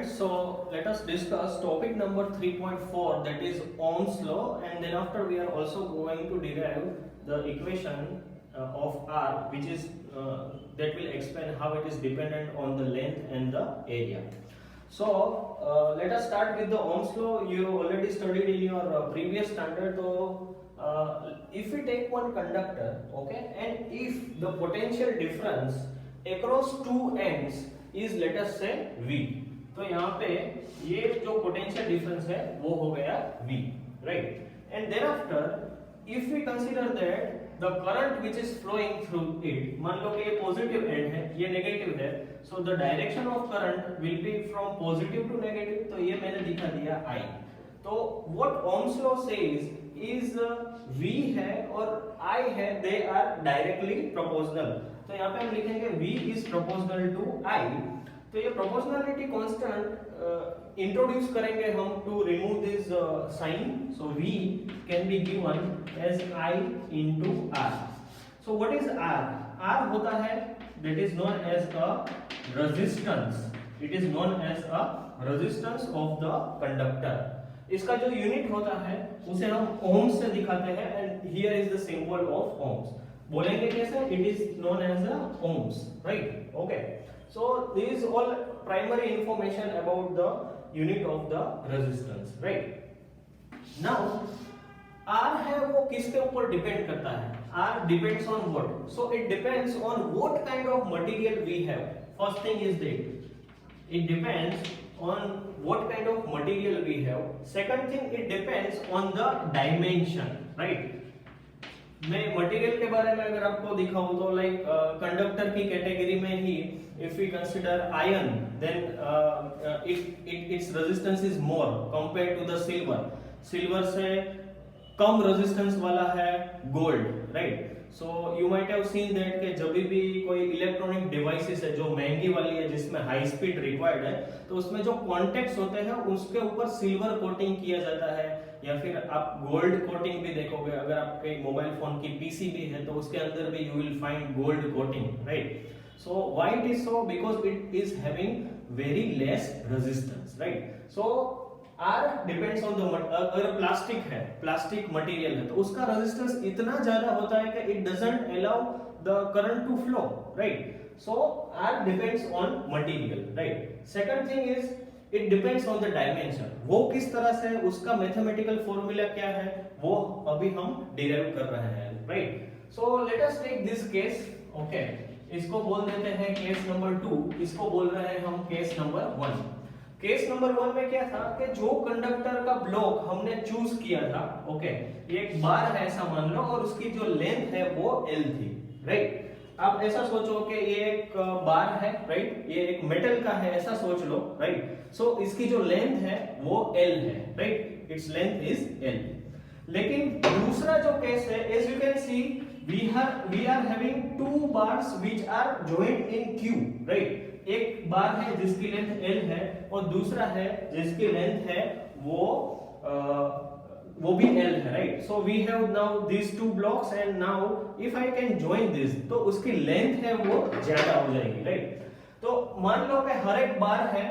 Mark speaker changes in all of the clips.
Speaker 1: students, so let us discuss topic number 3.4, that is Ohm's law, and then after we are also going to derive the equation of R, which is that will explain how it is dependent on the length and the area. So let us start with the Ohm's law. You already studied in your previous standard. So if we take one conductor, okay, and if the potential difference across two ends is let us say V, तो यहाँ पे ये जो potential difference है वो हो गया V, राइट? And then after if we consider that the current which is flowing through it, मान लो कि ये पॉजिटिव एंड है, ये नेगेटिव है, so the direction of current will be from positive to negative, तो ये मैंने दिखा दिया I. तो what ohm's law says is V है और I है, दे आर डायरेक्टली प्रोपोर्शनल. तो यहाँ पे हम लिखेंगे V is proportional to I. तो ये प्रोपोर्शनलिटी कांस्टेंट इंट्रोड्यूस करेंगे हम to remove this sign. So V can be given as I into R. So what is R? R होता है that is known as a resistance. It is known as a resistance of the conductor. इसका जो unit होता है उसे हम ohms से दिखाते हैं, and here is the symbol of ohms. बोलेंगे कैसे? It is known as a ohms, right? Okay, so this is all primary information about the unit of the resistance, right? Now R है वो किसके ऊपर depend करता है? R depends on what? So it depends on what kind of material we have. First thing is that it depends on what kind of material we have. Second thing, it depends on the dimension, right? मैं material के बारे में अगर आपको दिखाऊं तो like conductor की category में ही if we consider iron, then its resistance is more compare to the silver. Silver से कम रेजिस्टेंस वाला है gold, right? So you might have seen that कि जब भी कोई इलेक्ट्रॉनिक डिवाइसेस है जो महंगी वाली है जिसमें हाई स्पीड रिक्वायर्ड है, तो उसमें जो कॉन्टैक्ट्स होते हैं उसके ऊपर सिल्वर कोटिंग किया जाता है, या फिर आप गोल्ड कोटिंग भी देखोगे. अगर आपके मोबाइल फोन की पीसीबी है तो उसके अंदर भी you will find gold coating, right? So why it is so? Because it is having very less resistance, right? So R depends on the, अगर प्लास्टिक है, प्लास्टिक मटेरियल है, तो उसका रेजिस्टेंस इतना ज्यादा होता है कि it doesn't allow the current to flow, right? So R depends on material, right? Second thing is it depends on the dimension. वो किस तरह से, उसका मैथमेटिकल फॉर्मूला क्या है, वो अभी हम डिराइव कर रहे हैं, right? So let us take this case. Okay, इसको बोल देते हैं केस नंबर 2, इसको बोल रहे हैं हम केस नंबर 1. केस नंबर 1 में क्या था कि जो कंडक्टर का ब्लॉक हमने चूज किया था, ओके, ये एक बार है ऐसा मान लो, और उसकी जो लेंथ है वो L थी, राइट? आप ऐसा सोचो कि ये एक बार है, राइट? ये एक मेटल का है ऐसा सोच लो, राइट? सो इसकी जो लेंथ है वो L है, right? It's length is L. लेकिन दूसरा जो केस है, as you can see we are having two bars which are joined in Q, right? एक बार है जिसकी लेंथ L है और दूसरा है जिसकी लेंथ है वो भी L है, right? So we have now these two blocks, and now if I can join this, तो उसकी लेंथ है वो ज्यादा हो जाएगी, राइट? तो मान लो कि हर एक बार है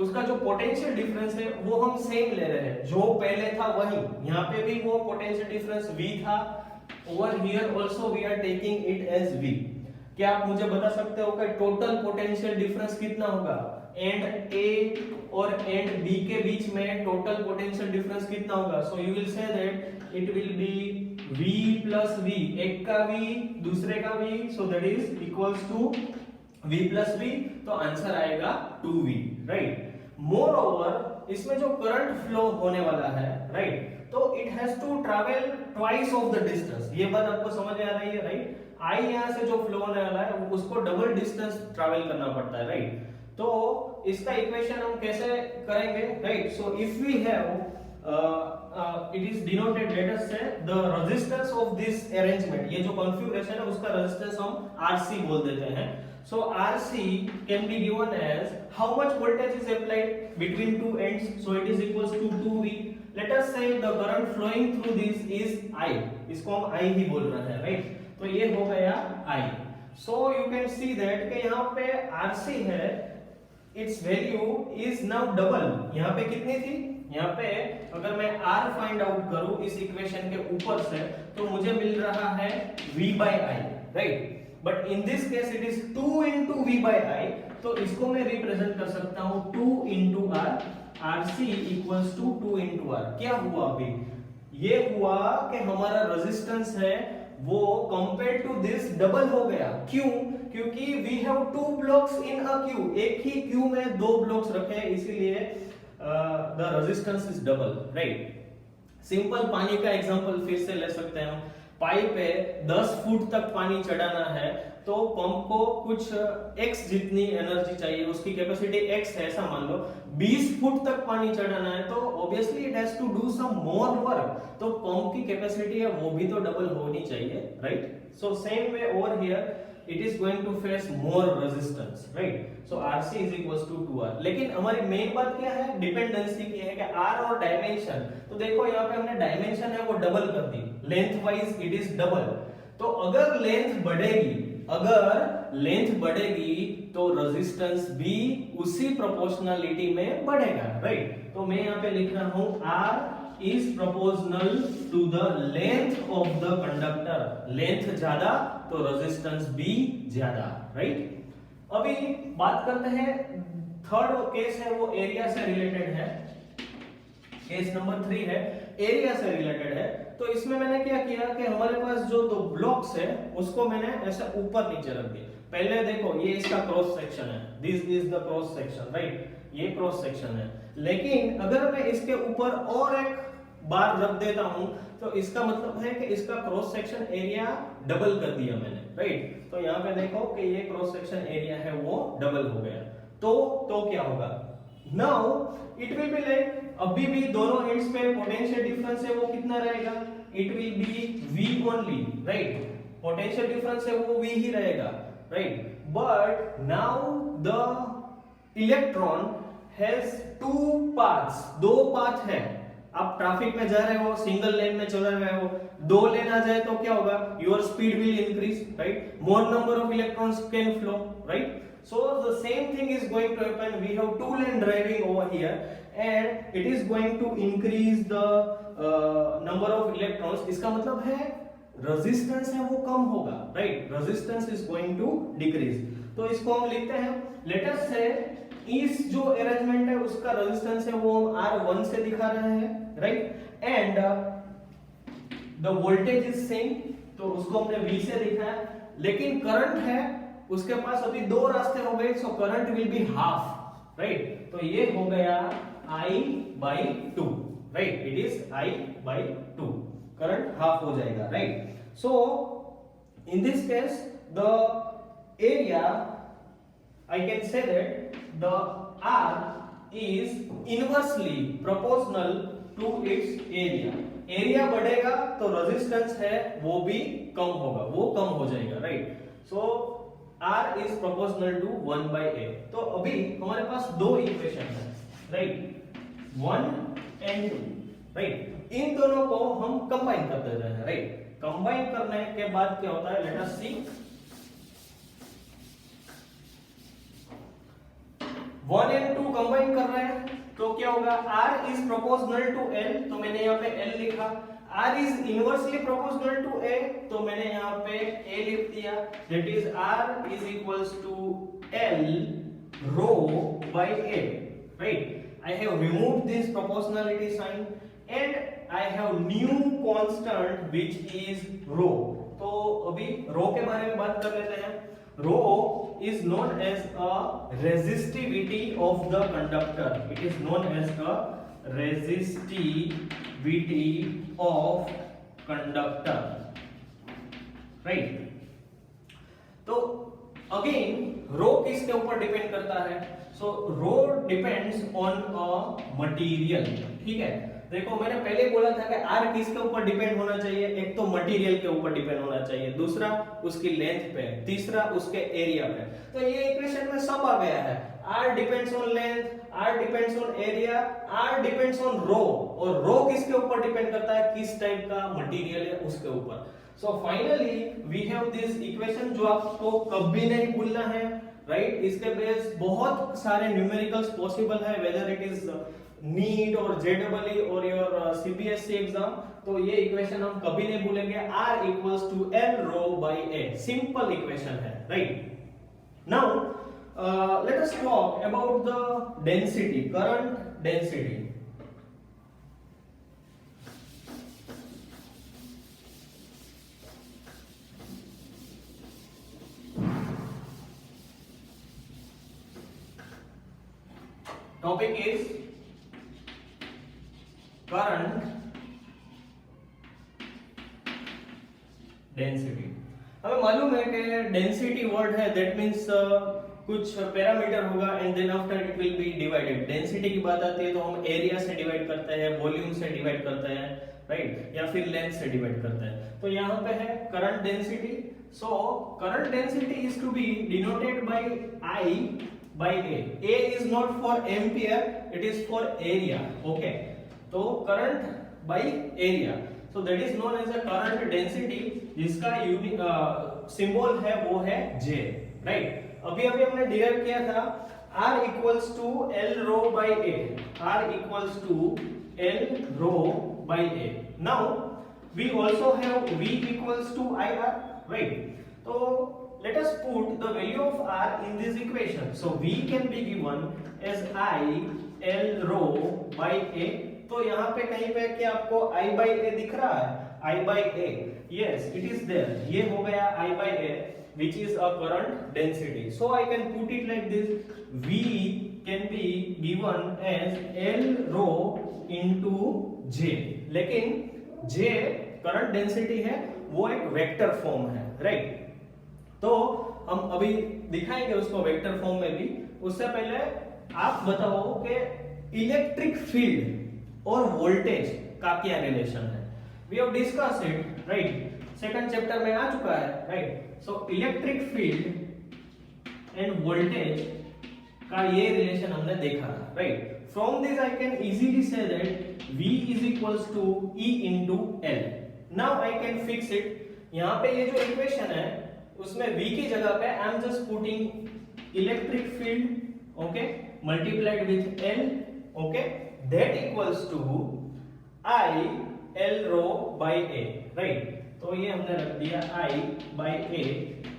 Speaker 1: उसका जो पोटेंशियल डिफरेंस है वो हम सेम ले रहे हैं, जो पहले था वही. यहाँ पे भी वो पोटेंशियल डिफरेंस V था, over here also we are taking it as V. क्या आप मुझे बता सकते हो कि टोटल पोटेंशियल डिफरेंस कितना होगा? एंड A और एंड B के बीच में टोटल पोटेंशियल डिफरेंस कितना होगा? So you will say that it will be V plus V, एक का V दूसरे का V, so that is equals to V plus V. तो आंसर आएगा 2V, राइट? मोर ओवर इसमें जो करंट फ्लो होने वाला है, राइट, तो it has to travel twice of the distance. ये बात आपको समझ में आ रही है, राइट? I यहाँ से जो फ्लो होने वाला है उसको डबल डिस्टेंस ट्रैवल करना पड़ता है, राइट? तो इसका इक्वेशन हम कैसे करेंगे, right? So if we have it is denoted, let us say the resistance of this arrangement, ये जो कॉन्फ़िगरेशन है उसका रेजिस्टेंस हम RC बोल देते हैं. So RC can be given as how much voltage is applied between two ends, so it is equals to 2V. Let us say the current flowing through this is I, इसको हम I ही बोल रहे हैं, right? तो ये हो गया I. So you can see that कि यहाँ पे RC है it's value is now double. यहाँ पे कितनी थी, यहाँ पे अगर मैं r फाइंड आउट करूं इस इक्वेशन के ऊपर से तो मुझे मिल रहा है v by i, right. But in this case it is 2 into v by i, तो इसको मैं रिप्रेजेंट कर सकता हूं 2 into r, rc equals to 2 into r। क्या हुआ अभी, ये हुआ कि हमारा रेजिस्टेंस है वो कंपेयर टू दिस डबल हो गया। क्यों, क्योंकि we have 2 blocks in a queue, एक ही क्यू में 2 ब्लॉक्स रखे हैं, इसीलिए the resistance is double, right. Simple पानी का एग्जांपल फिर से ले सकते हैं हम। पाइप पे 10 फुट तक पानी चढ़ाना है तो पंप को कुछ x जितनी एनर्जी चाहिए, उसकी कैपेसिटी x है ऐसा मान लो। 20 फुट तक पानी चढ़ाना है तो obviously it has to do some more work, तो पंप की कैपेसिटी है वो भी तो डबल होनी चाहिए, right. So same way over here it is going to face more resistance, right? So RC is equals to 2R। लेकिन हमारी मेन बात क्या है, डिपेंडेंसी की है कि R और डायमेंशन। तो देखो यहाँ पे हमने डायमेंशन है वो डबल कर दी, length wise it is double. तो अगर लेंथ बढ़ेगी तो रेजिस्टेंस भी उसी प्रोपोर्शनलिटी में बढ़ेगा, राइट। तो मैं यहाँ पे लिख रहा हूँ R is proportional to the length of the conductor। Length ज्यादा तो रेजिस्टेंस भी ज्यादा, राइट। अभी बात करते हैं थर्ड केस है वो एरिया से रिलेटेड है। केस नंबर 3 है एरिया से रिलेटेड है। तो इसमें मैंने क्या किया कि हमारे पास जो 2 ब्लॉक्स है उसको मैंने ऐसे ऊपर नीचे रख दिया। पहले देखो ये इसका क्रॉस सेक्शन है, this is the cross section, right, ये क्रॉस सेक्शन है। लेकिन अगर मैं इसके ऊपर और एक बार रख देता हूं तो इसका मतलब है कि इसका क्रॉस सेक्शन एरिया डबल कर दिया मैंने, राइट। तो यहाँ पे देखो कि ये क्रॉस सेक्शन एरिया है वो डबल हो गया। तो क्या होगा, now it will be like, अभी भी दोनों एंड्स पे पोटेंशियल डिफरेंस है वो कितना रहेगा, it will be v only, right. Potential difference है वो v ही रहेगा, right. But now the electron has 2 paths, 2 path है। आप ट्रैफिक में जा रहे हो, सिंगल लेन में चल रहे हो, 2 लेन आ जाए तो क्या होगा, your speed will increase, right. More number of electrons can flow, right. So the same thing is going to happen. We have 2 lane driving over here and it is going to increase the number of electrons। इसका मतलब है resistance है वो कम होगा, right, resistance is going to decrease. तो इसको हम लिखते हैं, लेट अस से इस जो अरेंजमेंट है उसका रेजिस्टेंस है वो हम R1 से दिखा रहे हैं, right. And the voltage is same, तो उसको हमने V से लिखा है। लेकिन करंट है उसके पास अभी 2 रास्ते हो गए, so current will be half, right. तो ये हो गया I/2, right, it is I/2, current half हो जाएगा, right. So in this case the area, I can say that the R is inversely proportional to its area। Area बढ़ेगा तो resistance है वो भी कम होगा, वो कम हो जाएगा, right. So R is proportional to 1/a। तो अभी हमारे पास 2 इक्वेशन है, राइट, 1 and 2, राइट। इन दोनों को हम कंबाइन कर देते हैं, राइट। कंबाइन करने के बाद क्या होता है, let us see. 1 and 2 combine कर रहे हैं तो क्या होगा, R is proportional to L, तो मैंने यहाँ पे L लिखा। R is inversely proportional to A, तो मैंने यहाँ पे A लिख दिया। That is R is equals to L rho by A, right? I have removed this proportionality sign and I have new constant which is rho। तो अभी rho के बारे में बात कर लेते हैं। Rho is known as a resistivity of the conductor। It is known as a resistivity of conductor, right। तो अगेन रो किसके ऊपर डिपेंड करता है, सो रो डिपेंड्स ऑन अ मटेरियल, ठीक है। देखो मैंने पहले बोला था कि R किसके ऊपर डिपेंड होना चाहिए, एक तो मटेरियल के ऊपर डिपेंड होना चाहिए, दूसरा उसकी लेंथ पे, तीसरा उसके एरिया पे। तो ये इक्वेशन में सब आ गया है, R depends on length, R depends on area, R depends on rho, और रो किसके ऊपर डिपेंड करता है, किस टाइप का मटेरियल है उसके ऊपर। So finally we have this equation जो आपको कभी नहीं भूलना है, राइट, इसके बेस बहुत सारे न्यूमेरिकल्स पॉसिबल है, वेदर इट इज नीट और जेडबलई और योर सीबीएसई एग्जाम, तो ये इक्वेशन हम कभी नहीं भूलेंगे, r equals to l rho by a, simple equation है, right. Now let us talk about the density, current density. Topic is current density. हमें मालूम है कि डेंसिटी वर्ड है, दैट मींस कुछ पैरामीटर होगा and then after it will be divided. Density की बात आती है तो हम एरिया से डिवाइड करते हैं, वॉल्यूम से डिवाइड करते हैं, राइट, या फिर लेंथ से डिवाइड करते हैं। तो यहाँ पे है current density. So current density is to be denoted by I by A. A is not for ampere, it is for area. Okay. तो current by area. So that is known as a current density, जिसका symbol है वो है J. Right. अभी हमने derive किया था R equals to L rho by A. R equals to L rho by A. Now we also have V equals to IR. Right. तो let us put the value of R in this equation. So V can be given as I L rho by A. तो यहाँ पे कहीं पे क्या आपको I by A दिख रहा है? I by A. Yes, it is there. ये हो गया I by A, which is a current density. So I can put it like this. V can be given as L rho into J. लेकिन J current density है, वो एक vector form है, right? तो हम अभी दिखाएंगे उसको वेक्टर फॉर्म में भी। उससे पहले आप बताओ कि इलेक्ट्रिक फील्ड और वोल्टेज का क्या रिलेशन है। We have discuss it, right, second chapter में आ चुका है, right. So electric field and voltage का ये रिलेशन हमने देखा था, right. From this I can easily say that V is equals to E into L. Now I can fix it. यहाँ पे ये जो इक्वेशन है उसमें V की जगह पे I am just putting electric field, okay, multiplied with L, okay, that equals to I L rho by A, right. तो ये हमने रख दिया I by A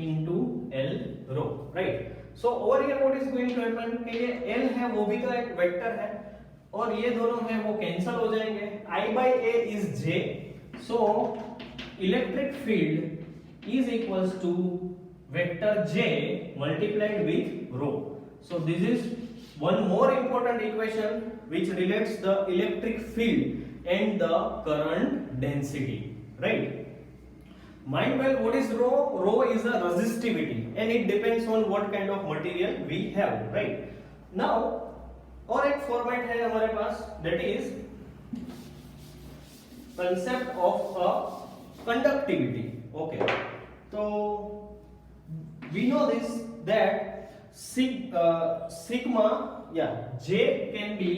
Speaker 1: into L rho, right. So over here what is going to happen कि ये L है वो भी तो एक वेक्टर है और ये दोनों है वो कैंसिल हो जाएंगे। I by A is J, so electric field is equals to vector J multiplied with rho. So this is one more important equation which relates the electric field and the current density, right? Mind well what is rho? Rho is a resistivity and it depends on what kind of material we have, right? Now और एक format है हमारे पास, that is concept of a conductivity. Okay. So we know this that sigma, yeah, J can be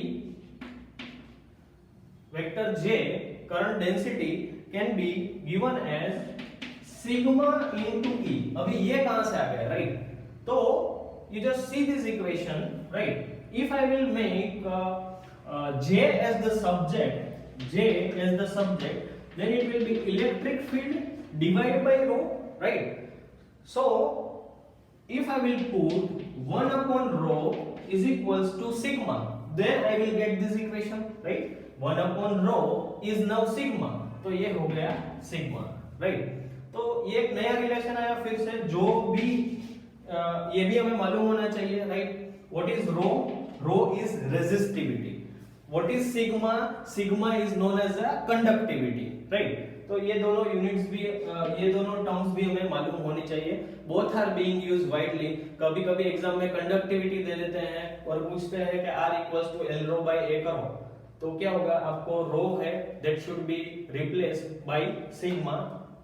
Speaker 1: vector J, current density can be given as sigma into E. अभी ये कहाँ से आ गया, right? तो you just see this equation, right? If I will make J as the subject, then it will be electric field divided by rho, right? So if I will put 1 upon rho is equals to sigma, then I will get this equation, right? 1 upon rho is now sigma, तो ये हो गया sigma, right? तो ये एक नया relation आया फिर से, जो भी ये भी हमें मालूम होना चाहिए, right? What is rho? Rho is resistivity. What is sigma? Sigma is known as a conductivity, right? तो ये दोनों यूनिट्स भी ये दोनों टर्म्स भी हमें मालूम होनी चाहिए। Both are being used widely. कभी कभी एग्जाम में कंडक्टिविटी दे देते हैं और पूछते हैं कि R equals to L rho by A करो, तो क्या होगा, आपको रो है that should be replaced by sigma,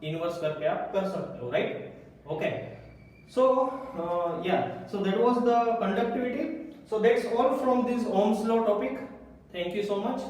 Speaker 1: inverse करके आप कर सकते हो, right? Okay, so so that was the conductivity. So that's all from this Ohm's law topic. Thank you so much.